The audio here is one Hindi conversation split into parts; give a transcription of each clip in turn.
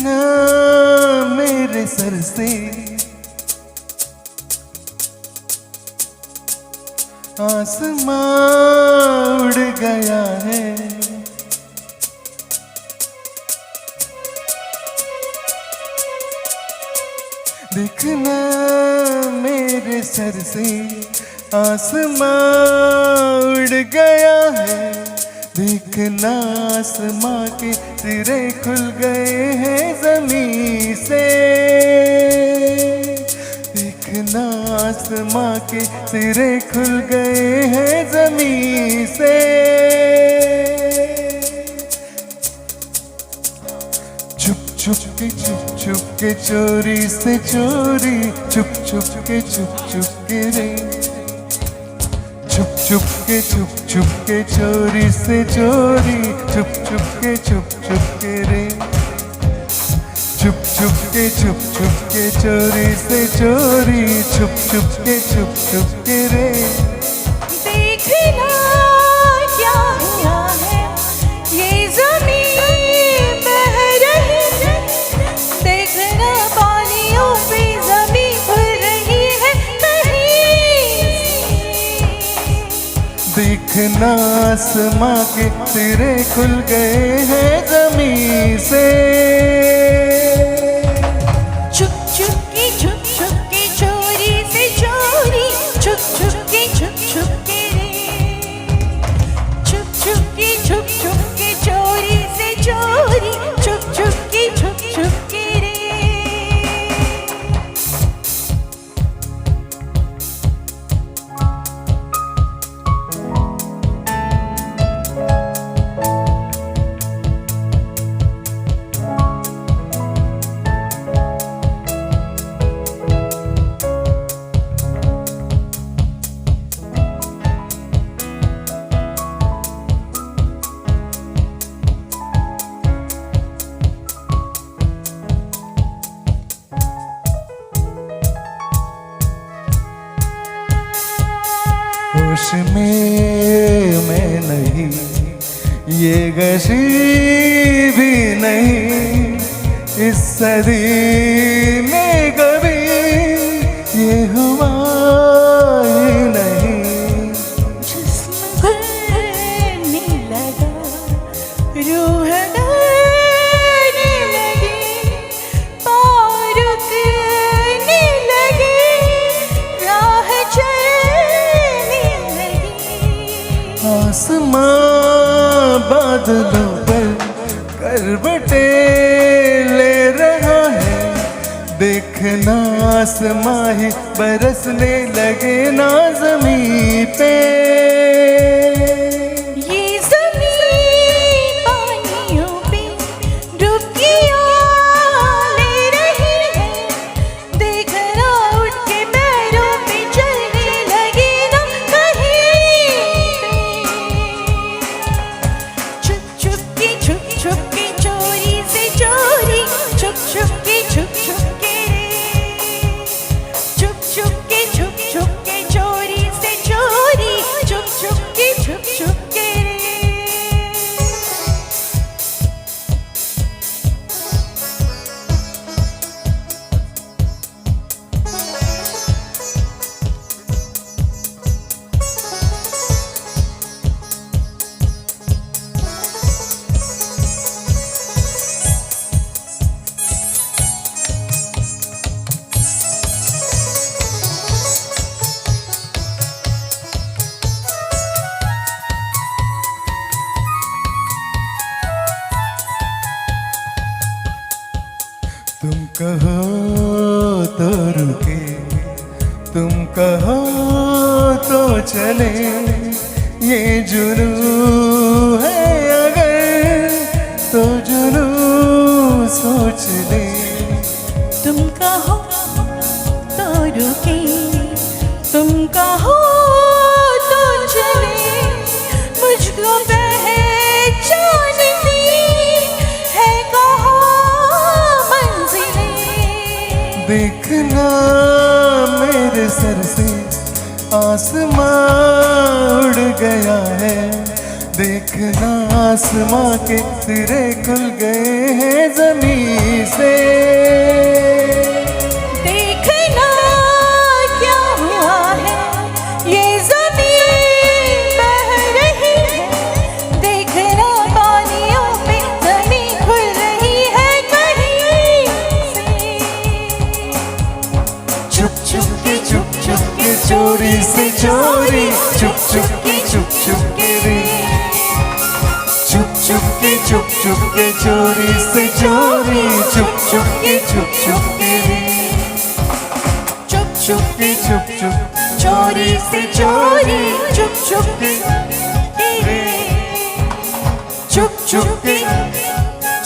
देखना मेरे सर से आसमां उड़ गया है। देखना मेरे सर से आसमां उड़ गया है। देखना आसमां के सिरे खुल गए हैं ज़मीं से। देखना आसमां के सिरे खुल गए हैं ज़मीं से। छुप छुप के चोरी से चोरी, छुप छुप के रे। छुप के चोरी से चोरी, छुप के रे। छुप के चोरी से चोरी, छुप के रे। देखना क्या हुआ है, ये ज़मीन बह रही है। देखना पानियों पे ज़मीन भर रही है कहीं से। देखना आसमां के सिरे खुल गए हैं ज़मीं से। छुप छुप के चोरी से चोरी, छुप के रे। छुप के चोरी से चोरी, छुप के रे। होश में मैं नहीं, ये गशी भी नहीं। इस सदी में कभी ये हुआ ही नहीं। जिस्म भरने लगा, रूह डरने लगी, पाँव रुकने लगे, राह चलने लगी। आसमां बादलों पर करवटे ले रहा है। देखना आसमां ही बरसने लगे ना ज़मीं पे। ये ज़मीन पानियों पे डुबकियां ले रही है। देखना उठ के पैरों पे चलने लगे ना कहीं पे। छुप के चोरी से चोरी, छुप के रे। छुप के चोरी से चोरी, छुप के रे। तुम कहो तो रुके, तुम कहो तो चले। ये जुनून है अगर तो जुनून सोच ले। तुम कहो तो रुके, तुम कहो तो चले। मुझको पहचानती है कहाँ मंजिलें। देखना मेरे सर से आसमां उड़ गया है। देखना आसमां के सिरे खुल गए हैं जमीन से। देखना क्या हुआ है, ये ज़मीन बह रही है। देखना पानियों पे ज़मीन खुल रही है कहीं से। चुप चुप के चोरी से चोरी, चुप चुप के रे। चुप चुप के चोरी से चोरी, चुप चुप के रे। चुप चुप चोरी से चोरी, चुप चुप के रे। चुप चुप के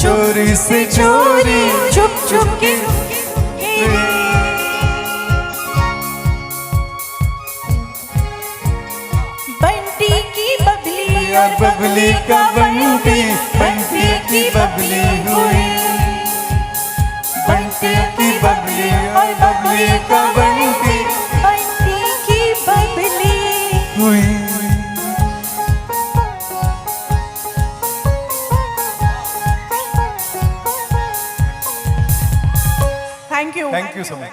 चोरी से चोरी, चुप चुप के रे। बंटी की बबली और बबली का बंटी, बंटी की बबली हुई। बंटी की बबली और बबली का बंटी बंटी की बबली हुई। Thank you thank you so much.